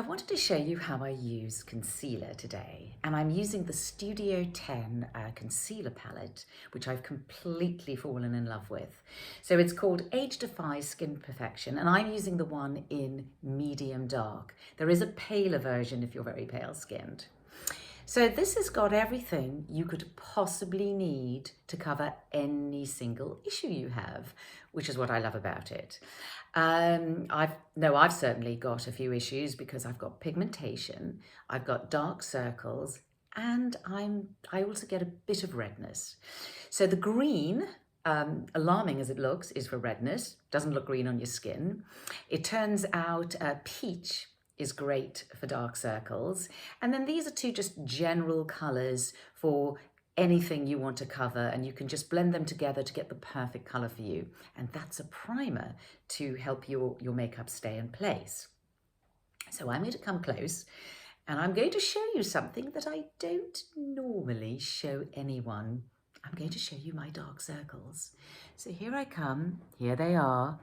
I wanted to show you how I use concealer today, and I'm using the Studio 10 concealer palette, which I've completely fallen in love with. So it's called Age Defy Skin Perfection, and I'm using the one in medium dark. There is a paler version if you're very pale skinned. So this has got everything you could possibly need to cover any single issue you have, which is what I love about it. I've certainly got a few issues because I've got pigmentation, I've got dark circles, and I also get a bit of redness. So the green, alarming as it looks, is for redness. Doesn't look green on your skin. It turns out peach is great for dark circles. And then these are two just general colors for anything you want to cover, and you can just blend them together to get the perfect color for you. And that's a primer to help your makeup stay in place. So I'm going to come close and I'm going to show you something that I don't normally show anyone. I'm going to show you my dark circles. So here I come, here they are.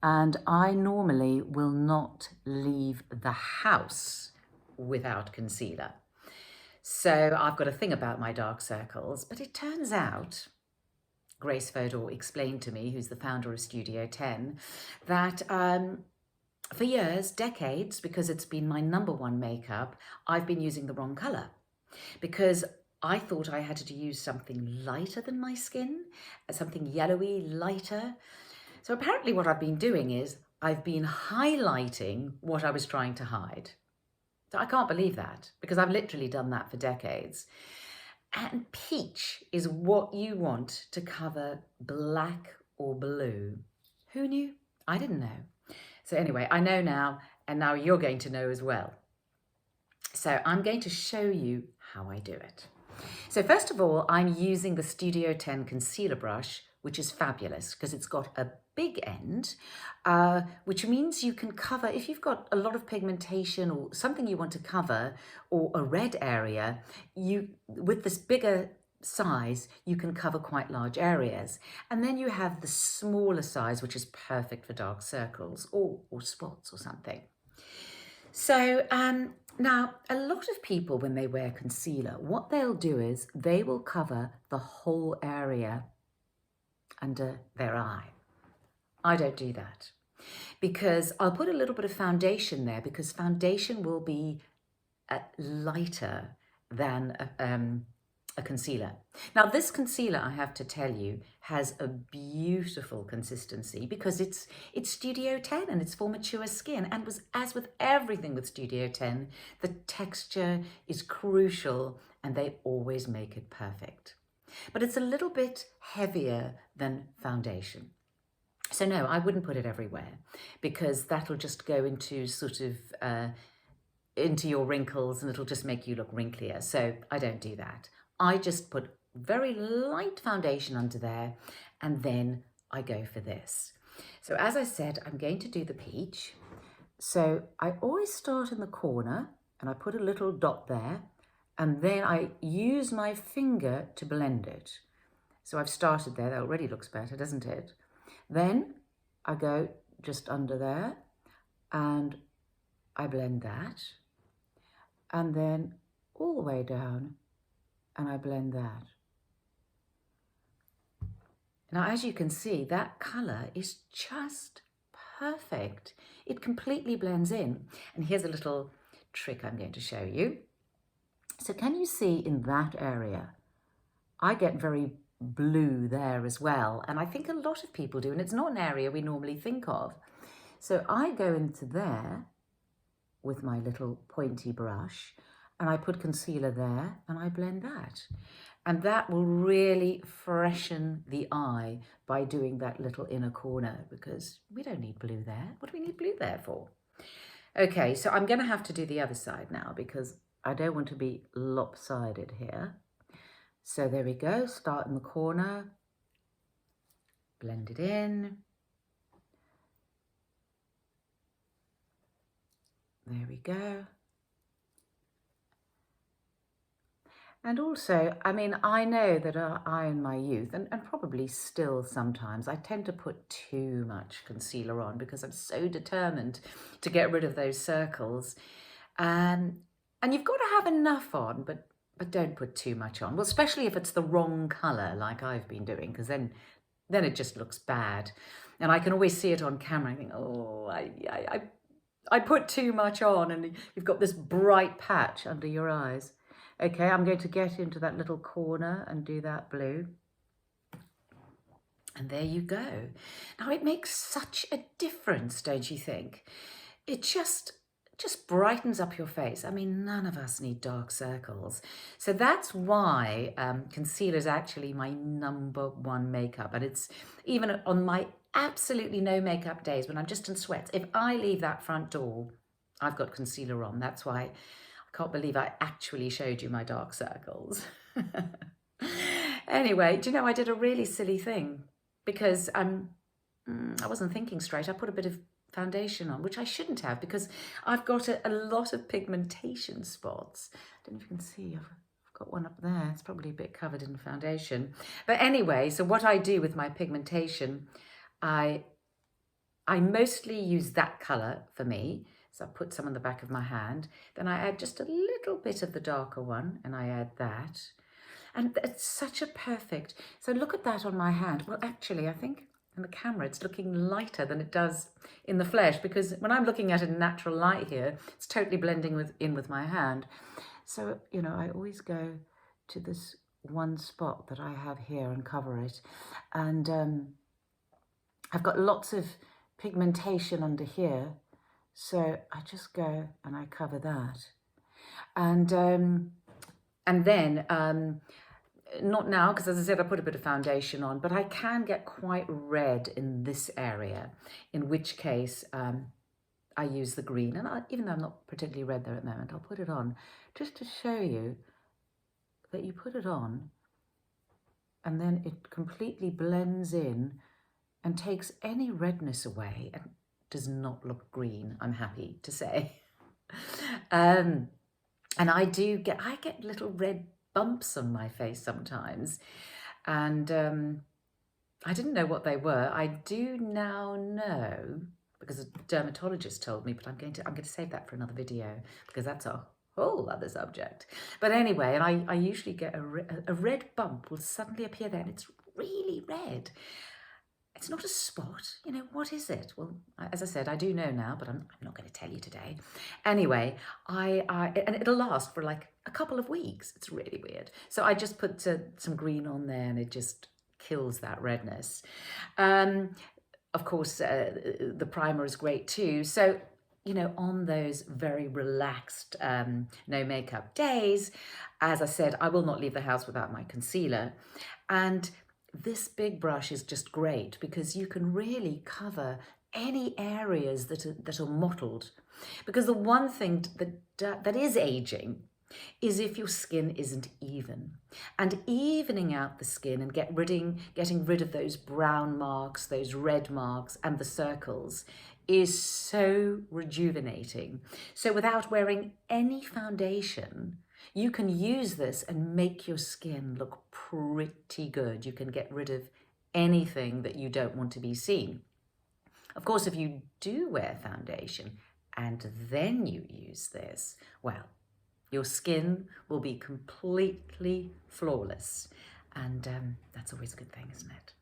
And I normally will not leave the house without concealer. So I've got a thing about my dark circles, but it turns out, Grace Fodor explained to me, who's the founder of Studio 10, that for years, decades, because it's been my #1 makeup, I've been using the wrong color because I thought I had to use something lighter than my skin, something yellowy, lighter. So apparently what I've been doing is I've been highlighting what I was trying to hide. So I can't believe that because I've literally done that for decades. And peach is what you want to cover black or blue. Who knew? I didn't know. So anyway, I know now, and now you're going to know as well. So I'm going to show you how I do it. So first of all, I'm using the Studio 10 concealer brush, which is fabulous because it's got a big end, which means you can cover, if you've got a lot of pigmentation or something you want to cover or a red area, with this bigger size, you can cover quite large areas. And then you have the smaller size, which is perfect for dark circles or spots or something. So now, a lot of people, when they wear concealer, what they'll do is they will cover the whole area under their eye. I don't do that because I'll put a little bit of foundation there because foundation will be lighter than a concealer. Now this concealer, I have to tell you, has a beautiful consistency because it's Studio 10 and it's for mature skin, and as with everything with Studio 10, the texture is crucial and they always make it perfect. But it's a little bit heavier than foundation. So no, I wouldn't put it everywhere because that'll just go into sort of into your wrinkles and it'll just make you look wrinklier. So I don't do that. I just put very light foundation under there and then I go for this. So as I said, I'm going to do the peach. So I always start in the corner and I put a little dot there and then I use my finger to blend it. So I've started there, that already looks better, doesn't it? Then I go just under there and I blend that and then all the way down and I blend that. Now, as you can see, that color is just perfect. It completely blends in. And here's a little trick I'm going to show you. So can you see in that area, I get very blue there as well. And I think a lot of people do, and it's not an area we normally think of. So I go into there with my little pointy brush and I put concealer there and I blend that. And that will really freshen the eye by doing that little inner corner because we don't need blue there. What do we need blue there for? Okay, so I'm going to have to do the other side now because I don't want to be lopsided here. So there we go, start in the corner, blend it in. There we go. And also, I mean, I know that I in my youth, and probably still sometimes, I tend to put too much concealer on because I'm so determined to get rid of those circles. Um, and you've got to have enough on, but don't put too much on. Well, especially if it's the wrong colour, like I've been doing, because then it just looks bad. And I can always see it on camera. I think, oh, I put too much on, and you've got this bright patch under your eyes. Okay, I'm going to get into that little corner and do that blue. And there you go. Now, it makes such a difference, don't you think? It just brightens up your face. I mean, none of us need dark circles. So that's why concealer is actually my #1 makeup. And it's even on my absolutely no makeup days when I'm just in sweats. If I leave that front door, I've got concealer on. That's why I can't believe I actually showed you my dark circles. Anyway, do you know, I did a really silly thing because I wasn't thinking straight. I put a bit of foundation on, which I shouldn't have because I've got a lot of pigmentation spots. I don't know if you can see, I've got one up there. It's probably a bit covered in foundation. But anyway, so what I do with my pigmentation, I mostly use that colour for me. So I put some on the back of my hand. Then I add just a little bit of the darker one and I add that. And it's such a perfect, so look at that on my hand. Well, actually, I think in the camera, it's looking lighter than it does in the flesh because when I'm looking at it in natural light here, it's totally blending in with my hand. So, you know, I always go to this one spot that I have here and cover it. And I've got lots of pigmentation under here. So I just go and I cover that. And then, not now, because as I said, I put a bit of foundation on, but I can get quite red in this area, in which case I use the green. And even though I'm not particularly red there at the moment, I'll put it on just to show you that you put it on and then it completely blends in and takes any redness away and does not look green, I'm happy to say. And I get little red bumps on my face sometimes. And I didn't know what they were. I do now know because a dermatologist told me, but I'm going to save that for another video because that's a whole other subject. But anyway, and I usually get a red bump will suddenly appear there and it's really red. It's not a spot, you know, what is it? Well, as I said, I do know now, but I'm not going to tell you today. Anyway, and it'll last for like a couple of weeks. It's really weird. So I just put some green on there and it just kills that redness. Of course, the primer is great too. So, you know, on those very relaxed, no makeup days, as I said, I will not leave the house without my concealer. And this big brush is just great because you can really cover any areas that are mottled. Because the one thing that is aging is if your skin isn't even. And evening out the skin and getting rid of those brown marks, those red marks and the circles is so rejuvenating. So without wearing any foundation, you can use this and make your skin look pretty good. You can get rid of anything that you don't want to be seen. Of course, if you do wear foundation and then you use this, well, your skin will be completely flawless. And that's always a good thing, isn't it?